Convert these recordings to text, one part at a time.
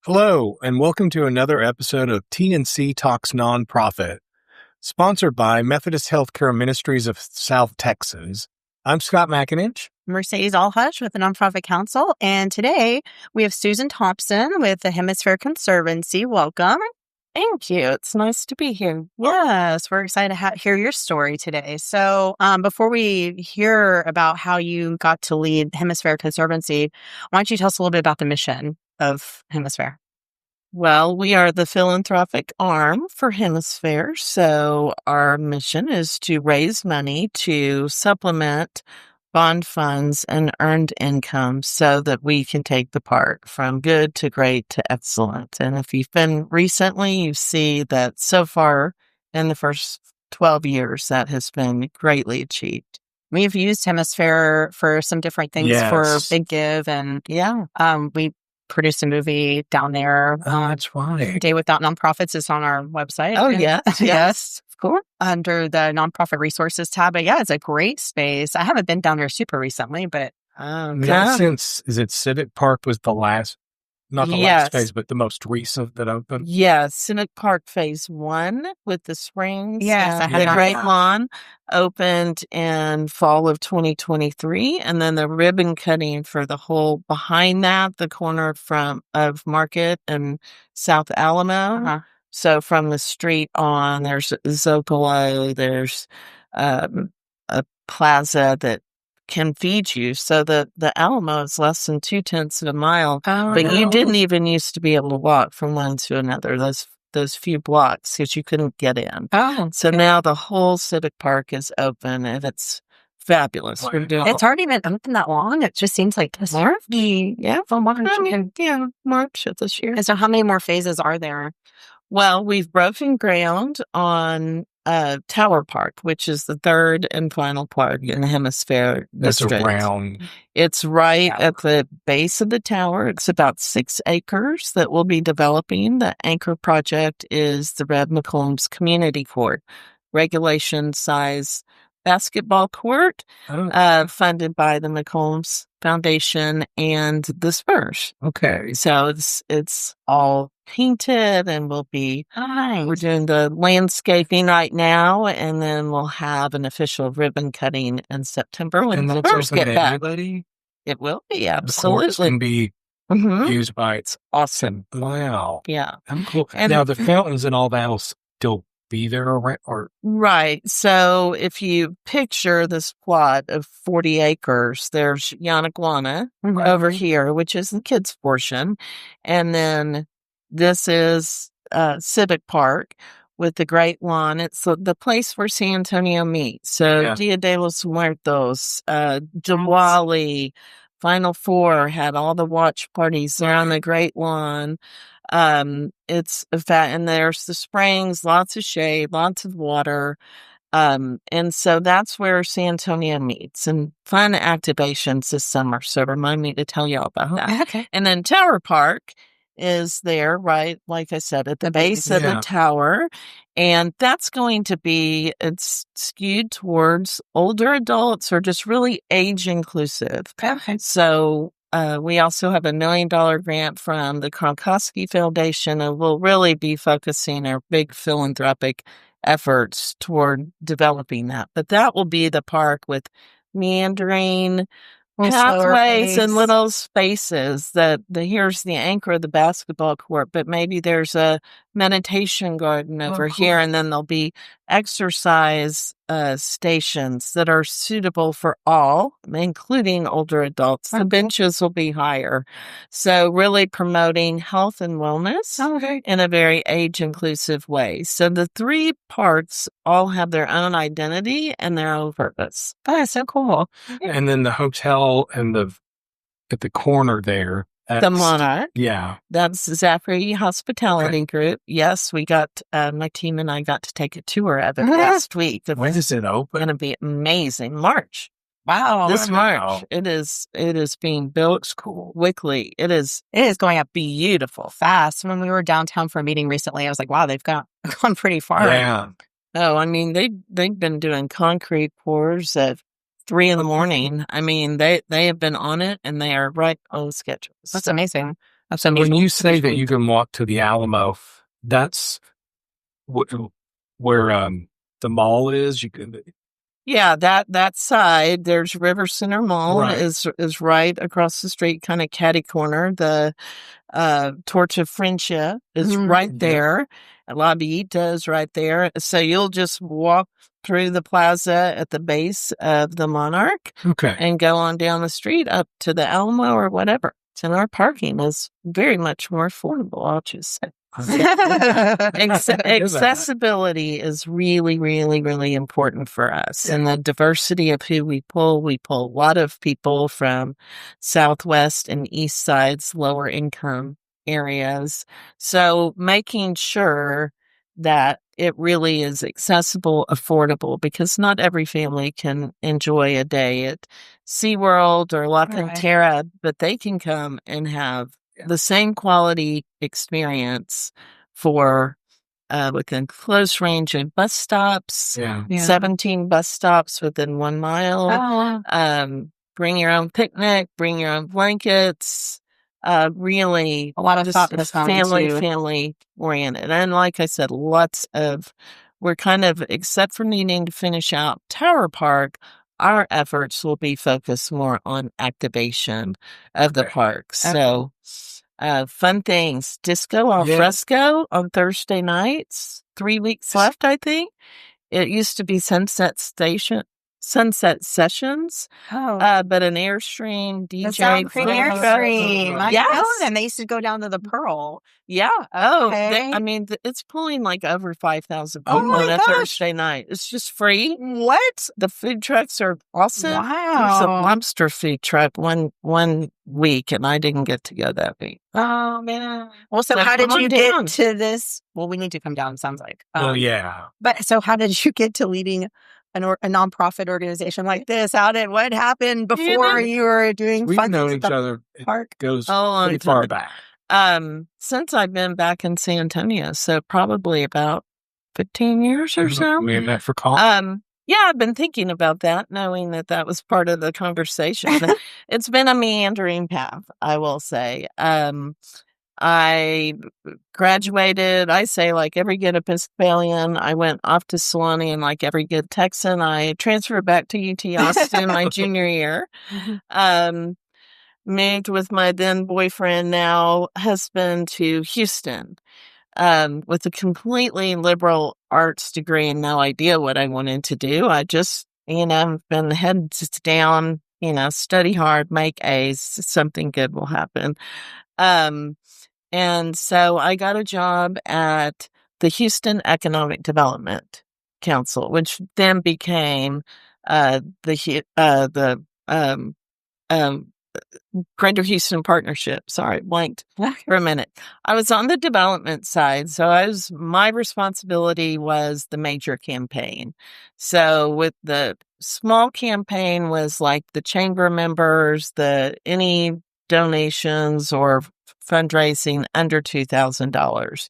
Hello, and welcome to another episode of TNC Talks Non-Profit, sponsored by Methodist Healthcare Ministries of South Texas. I'm Scott McAninch. Mercedes Allhush with the Nonprofit Council, and today we have Susan Thompson with the Hemisfair Conservancy. Welcome. Thank you. It's nice to be here. Yes, we're excited to hear your story today. So before we hear about how you got to lead Hemisfair Conservancy, why don't you tell us a little bit about the mission of Hemisfair? Well, we are the philanthropic arm for Hemisfair. So our mission is to raise money to supplement bond funds and earned income so that we can take the park from good to great to excellent. And if you've been recently, you see that so far in the first 12 years, that has been greatly achieved. We've used Hemisfair for some different things for Big Give, and we produced a movie down there. That's right. Day Without Nonprofits is on our website. Oh, yes. Of course. Under the Nonprofit Resources tab. But yeah, it's a great space. I haven't been down there super recently, but... Since, is it Civic Park was the last, not the last phase, but the most recent that opened? Yes, Civic Park Phase 1 with the springs. Yes, I had the Great Lawn opened in fall of 2023, and then the ribbon cutting for the whole behind that, the corner of Market and South Alamo. Uh-huh. So from the street on, there's Zocalo, there's a plaza that can feed you. So the Alamo is less than 0.2 of a mile, but you didn't even used to be able to walk from one to another, those few blocks, because you couldn't get in. So now the whole Civic Park is open, and it's fabulous. Wow. It's already been open that long. It just seems like this March? March of this year. And so how many more phases are there? Well, we've broken ground on Tower Park, which is the third and final park in the Hemisfair district. Around. It's right at the base of the tower. It's about 6 acres that we'll be developing. The anchor project is the Red McCombs Community Court, regulation size basketball court, funded by the McCombs Foundation and the Spurs. Okay. So it's all painted, and we're doing the landscaping right now, and then we'll have an official ribbon cutting in September when the Spurs get back. It will be, absolutely. The courts can be used by its awesome. Wow. Yeah. I'm cool. And now the fountains and all that will still be there, or right. So if you picture this plot of 40 acres, there's Yanaguana over here, which is the kids' portion, and then this is Civic Park with the Great Lawn. It's the place where San Antonio meets. So Dia de los Muertos, Diwali, Final Four had all the watch parties there on the Great Lawn. It's and there's the springs, lots of shade, lots of water. And so that's where San Antonio meets, and fun activations this summer. So remind me to tell you all about that. Okay. And then Tower Park is there, right? Like I said, at the base of the tower. And that's going to be, it's skewed towards older adults or just really age inclusive. Okay. So we also have a $1 million grant from the Kronkowski Foundation, and we'll really be focusing our big philanthropic efforts toward developing that. But that will be the park with meandering pathways and little spaces here's the anchor of the basketball court, but maybe there's a meditation garden over here, and then there'll be exercise stations that are suitable for all, including older adults. The benches will be higher. So really promoting health and wellness in a very age-inclusive way. So the 3 parks all have their own identity and their own purpose. Oh, that's so cool. And then the hotel and at the corner there. The Monarch. Yeah. That's Zachary Hospitality Group. Yes, we got, my team and I got to take a tour of it last week. When is it open? It's going to be amazing. March. Wow. This March. It is being built quickly. It is going up beautiful. Fast. When we were downtown for a meeting recently, I was like, wow, they've gone pretty far. Yeah. No, I mean, they've been doing concrete pours at 3 a.m. I mean, they have been on it, and they are right on schedule. That's amazing. So when you say that you can walk to the Alamo, that's where the mall is. You can. Yeah, that side, there's River Center Mall is right across the street, kind of catty corner. The Torch of Friendship is right there. La Villita is right there. So you'll just walk through the plaza at the base of the Monarch and go on down the street up to the Alamo or whatever. And our parking is very much more affordable, I'll just say. Accessibility is really, really, really important for us. And the diversity of who we pull a lot of people from Southwest and East Side's lower income areas. So making sure that it really is accessible, affordable, because not every family can enjoy a day at SeaWorld or La Cantera, but they can come and have the same quality experience for within close range of bus stops, 17 bus stops within 1 mile. Bring your own picnic, bring your own blankets. Really a lot of thought family oriented. And like I said, we're kind of, except for needing to finish out Tower Park, our efforts will be focused more on activation of the park. So, fun things. Disco al fresco on Thursday nights. 3 weeks left, I think. It used to be Sunset Sessions, but an Airstream DJ. Airstream. Yes. And they used to go down to the Pearl. Yeah. Oh, it's pulling like over 5,000 people on a Thursday night. It's just free. What? The food trucks are awesome. Wow. There's a lobster food truck one week, and I didn't get to go that week. Oh, man. Well, so how did you get to this? Well, we need to come down, sounds like. But so how did you get to leading a nonprofit organization like this? What happened before you were doing We've fun known stuff? each other. Park goes pretty far back. Since I've been back in San Antonio, so probably about 15 years or so. We met for coffee. Yeah, I've been thinking about that, knowing that was part of the conversation. It's been a meandering path, I will say. I graduated, I say, like every good Episcopalian. I went off to Sewanee, and like every good Texan, I transferred back to UT Austin my junior year. Moved with my then boyfriend, now husband, to Houston with a completely liberal arts degree and no idea what I wanted to do. I just, been heads down, study hard, make A's, something good will happen. And so I got a job at the Houston Economic Development Council, which then became the Greater Houston Partnership. Sorry, blanked for a minute. I was on the development side, so my responsibility was the major campaign. So with the small campaign was like the chamber members, any donations or fundraising under $2,000.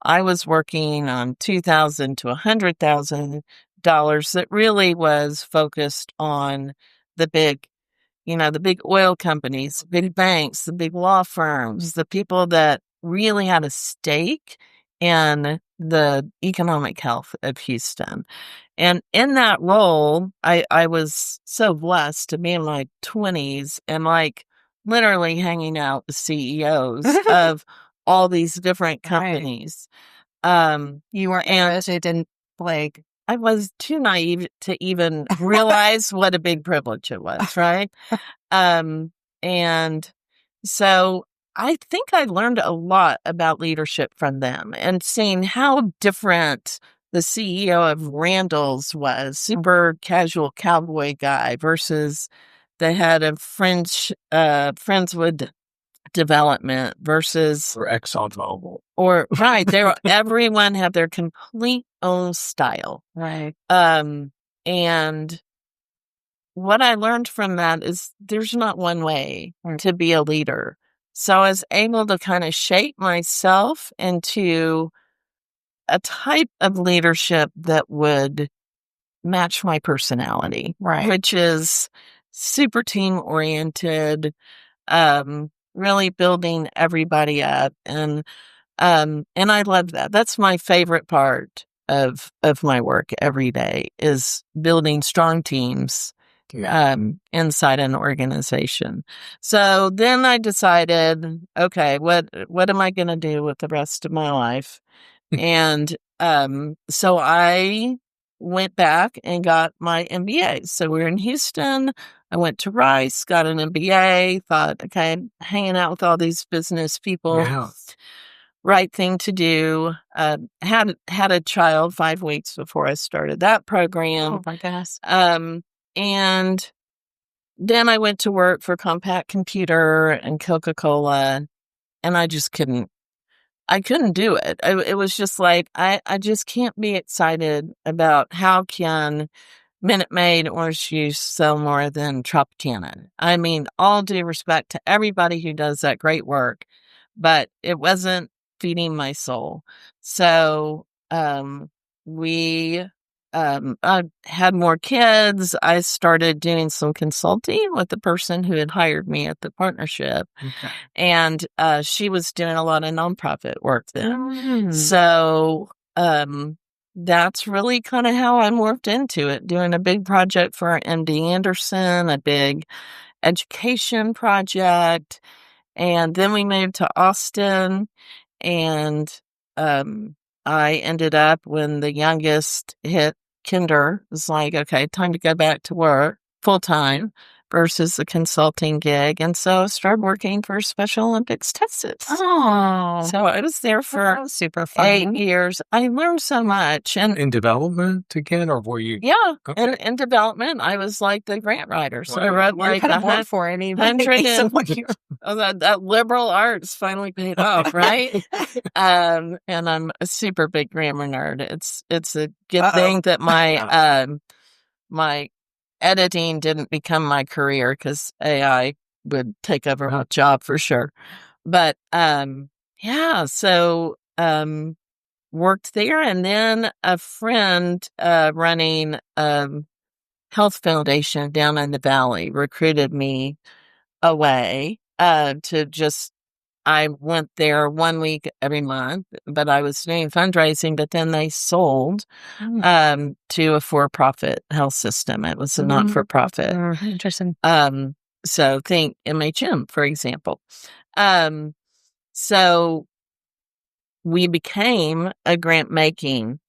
I was working on $2,000 to $100,000 that really was focused on the big oil companies, the big banks, the big law firms, the people that really had a stake in the economic health of Houston. And in that role, I was so blessed to be in my 20s and like literally hanging out with CEOs of all these different companies. You weren't interested in I was too naive to even realize what a big privilege it was, right? And so I think I learned a lot about leadership from them and seeing how different the CEO of Randall's was, super casual cowboy guy, versus the head of Friendswood Development versus or ExxonMobil. Everyone had their complete own style. Right. And what I learned from that is there's not one way to be a leader. So I was able to kind of shape myself into a type of leadership that would match my personality, right? Which is super team oriented, really building everybody up. And I love that. That's my favorite part of my work every day, is building strong teams inside an organization. So then I decided, okay, what am I going to do with the rest of my life? And so I went back and got my MBA. So we were in Houston. I went to Rice, got an MBA, thought, okay, hanging out with all these business people. Yeah. Right thing to do. Had a child 5 weeks before I started that program. Oh my goodness. And then I went to work for Compaq Computer and Coca-Cola, and I just couldn't do it. It was just like, I just can't be excited about how can Minute Maid orange juice sell more than Tropicana. I mean, all due respect to everybody who does that great work, but it wasn't feeding my soul. So, I had more kids. I started doing some consulting with the person who had hired me at the partnership. Okay. And, she was doing a lot of nonprofit work then. Mm. So, that's really kind of how I morphed into it, doing a big project for MD Anderson, a big education project. And then we moved to Austin, and I ended up, when the youngest hit kinder, it was like, okay, time to go back to work full time versus the consulting gig. And so I started working for Special Olympics Texas. Oh, So I was there that for was super fun. 8 years. I learned so much. And In development again, or were you? yeah, Okay. in development, I was like the grant writer. So I Wow. wrote What like kind of work for any that liberal arts finally paid off, right? And I'm a super big grammar nerd. It's a good thing that my editing didn't become my career, because AI would take over my job for sure. But yeah, so worked there, and then a friend running health foundation down in the valley recruited me away to just, I went there 1 week every month, but I was doing fundraising. But then they sold to a for-profit health system. It was a not-for-profit. Interesting. So think MHM, for example. So we became a grant-making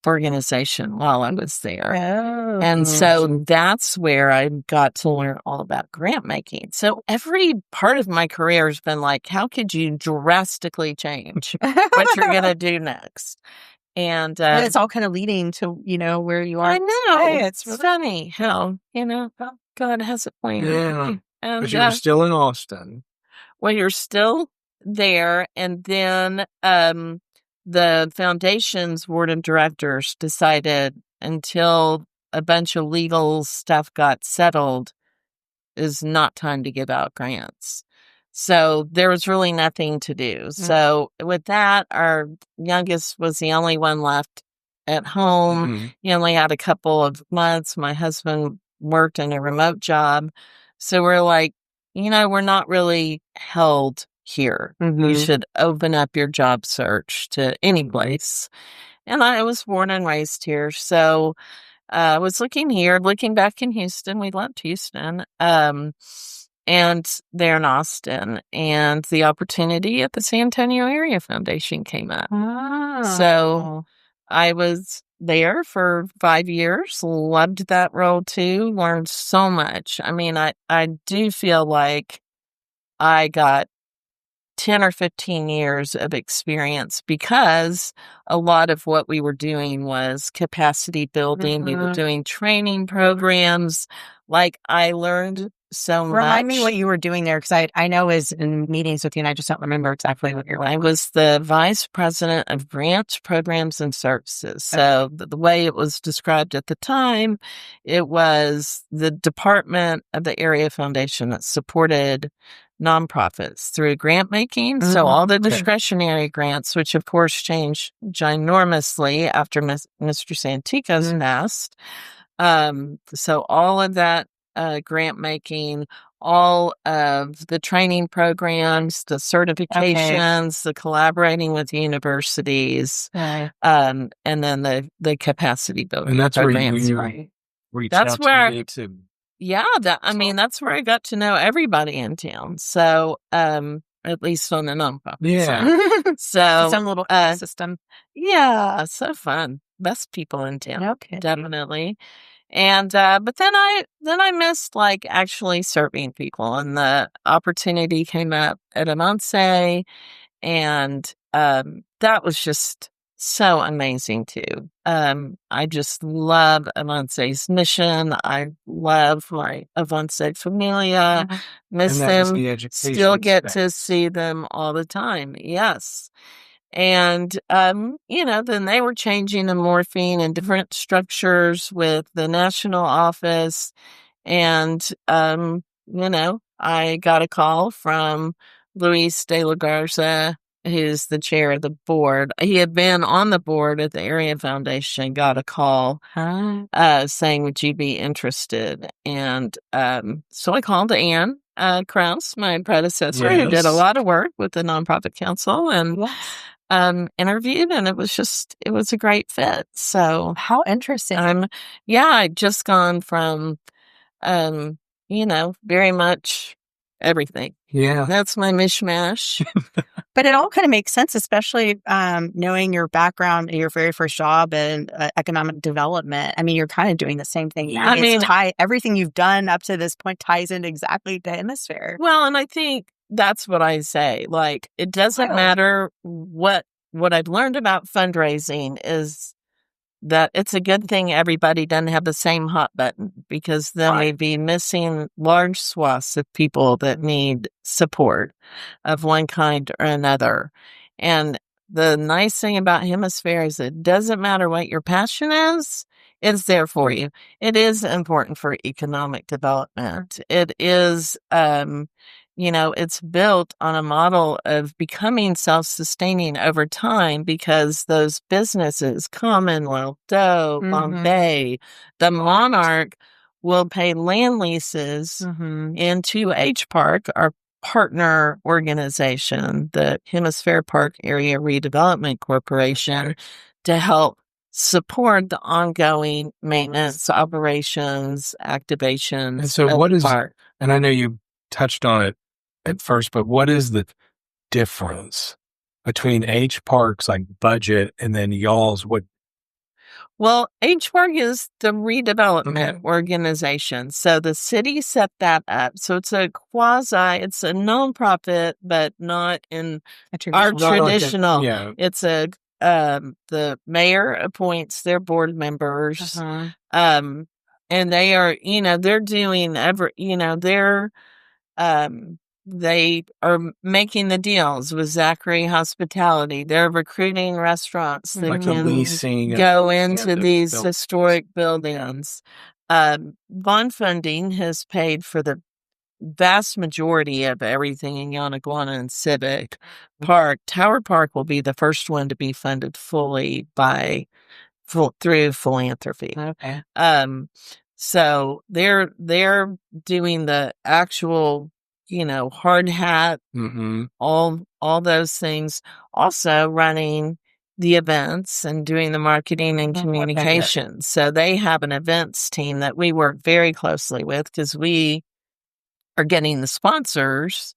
organization while I was there. Oh. And so that's where I got to learn all about grant making. So every part of my career has been like, how could you drastically change what you're going to do next? And it's all kind of leading to, where you are. I know. Hey, it's funny how, God has a plan. Yeah. And, But you were still in Austin. well, you're still there. And then the foundation's board of directors decided, until a bunch of legal stuff got settled, is not time to give out grants. So there was really nothing to do. So with that, our youngest was the only one left at home. He only had a couple of months. My husband worked in a remote job. So we're like, we're not really held here. You should open up your job search to any place. And I was born and raised here. So I was looking back in Houston. We loved Houston. And there in Austin. And the opportunity at the San Antonio Area Foundation came up. So I was there for 5 years, loved that role too, learned so much. I mean, I do feel like I got 10 or 15 years of experience, because a lot of what we were doing was capacity building. We were doing training programs. Like, I learned so much. Remind me what you were doing there, because I know is in meetings with you, and I just don't remember exactly what you're. I was the vice president of grants, programs, and services. So the way it was described at the time, it was the department of the area foundation that supported nonprofits through grant making. So all the discretionary grants, which of course changed ginormously after Mr. Santico's passed. So all of that grant making, all of the training programs, the certifications, the collaborating with universities, and then the capacity building And that's programs. where you reached That's out where, to me to. yeah, that's where I got to know everybody in town. So, at least on the nonprofit Yeah. side. So, Some little system. yeah, so fun. Best people in town. Okay. Definitely. And, but then I missed like actually serving people, and the opportunity came up at Amance, and, that was just so amazing too. I just love Avance's mission. I love my Avance familia, miss And that was them, the education still get to space. see them all the time. Yes. And, then they were changing and morphing in different structures with the national office. And, I got a call from Luis de la Garza, who's the chair of the board. He had been on the board at the Area Foundation, got a call saying, would you be interested? And so I called Ann Krause, my predecessor, who did a lot of work with the Nonprofit Council, and interviewed, and it was a great fit. So how interesting. I'd just gone from, very much everything. Yeah. That's my mishmash. But it all kind of makes sense, especially knowing your background in your very first job in economic development. I mean, you're kind of doing the same thing. I mean, everything you've done up to this point ties in exactly to Hemisphere. Well, and I think that's what I say. Like, it doesn't matter what I've learned about fundraising is that it's a good thing everybody doesn't have the same hot button, because then we'd be missing large swaths of people that need support of one kind or another. And the nice thing about Hemisphere is it doesn't matter what your passion is, it's there for you. It is important for economic development. It is, it's built on a model of becoming self-sustaining over time, because those businesses, Commonwealth, Doe, Bombay, the Monarch, will pay land leases into H Park, our partner organization, the Hemisphere Park Area Redevelopment Corporation, to help support the ongoing maintenance, operations, activations. And so and I know you touched on it at first, but what is the difference between H Park's like budget and then y'all's? Well, H Park is the redevelopment organization. So the city set that up. So it's a nonprofit, but not in our traditional. It's the mayor appoints their board members. And they are, they're doing they are making the deals with Zachary Hospitality. They're recruiting restaurants that like can leasing go into these historic buildings. Bond funding has paid for the vast majority of everything in Yanaguana and Civic Park. Tower Park will be the first one to be funded fully through philanthropy. Okay. So they're doing the actual, hard hat, all those things, also running the events and doing the marketing and communications. So they have an events team that we work very closely with, because we are getting the sponsors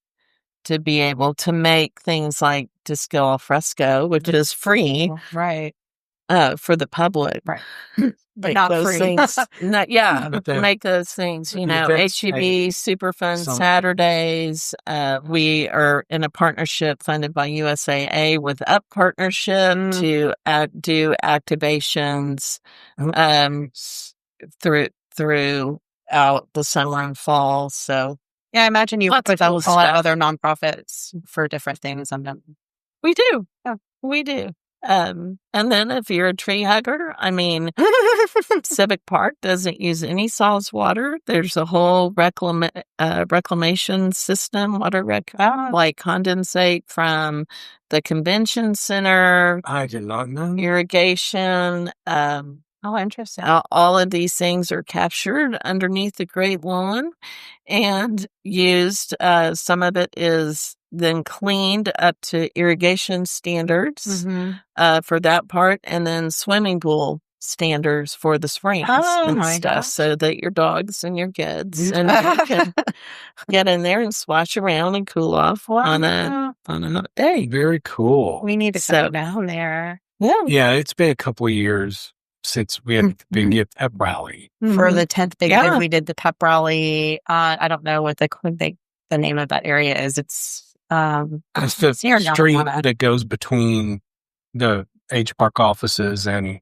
to be able to make things like Disco al Fresco, which is free. Right. For the public. Right. But Make not those free. things. Make those things, HEB, Super Fun Saturdays. We are in a partnership funded by USAA with Up Partnership to do activations throughout the summer and fall. So yeah, I imagine you work with a lot of other nonprofits for different things on them. We do. Yeah. We do. And then if you're a tree hugger, I mean, Civic Park doesn't use any salts water. There's a whole reclamation system, like condensate from the convention center. I did not know. Irrigation. Oh, interesting. All of these things are captured underneath the Great Lawn and used. Some of it is then cleaned up to irrigation standards for that part, and then swimming pool standards for the springs and stuff, so that your dogs and your kids and you can get in there and swash around and cool off on a hot day. Very cool. We need to go down there. Yeah, it's been a couple of years since we had the big pep rally. For the 10th Big Bid, we did the pep rally. I don't know what the name of that area is. It's the street that goes between the H Park offices and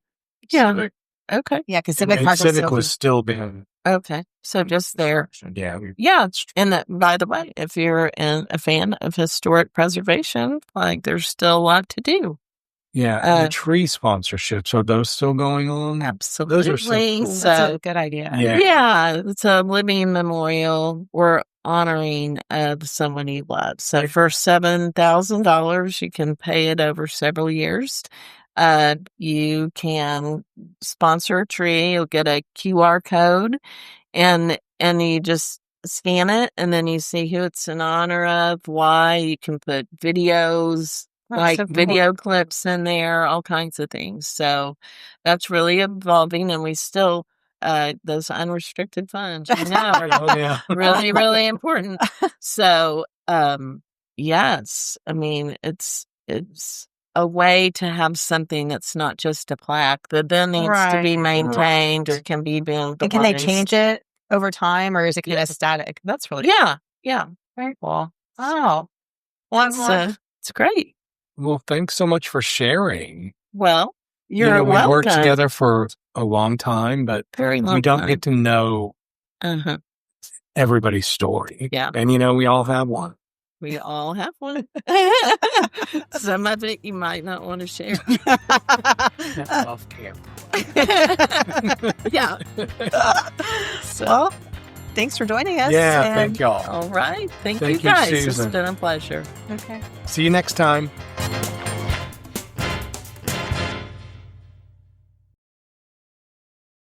Civic. Okay. Yeah, because Civic was still being. Okay. So just there. Yeah. And that, by the way, if you're a fan of historic preservation, like there's still a lot to do. Yeah. And the tree sponsorships, are those still going on? Absolutely. Those are so cool. That's a good idea. Yeah. It's a living memorial. We're honoring someone you love. So for $7,000, you can pay it over several years. You can sponsor a tree. You'll get a QR code, and you just scan it, and then you see who it's in honor of, why. You can put videos, video clips in there, all kinds of things. So that's really evolving, and we still those unrestricted funds, are really, really important. So yes, I mean it's a way to have something that's not just a plaque that then needs to be maintained or can be built. And can they change it over time, or is it kind of static? That's really cool. Yeah. Very cool. Oh, well, it's great. Well, thanks so much for sharing. Well, you're welcome. We worked together for a long time, but we don't get to know everybody's story. Yeah. And, we all have one. We all have one. Some of it you might not want to share. That's off camera. Yeah. Well, thanks for joining us. Yeah, thank y'all. All right. Thank you you, guys. Susan. It's been a pleasure. Okay. See you next time.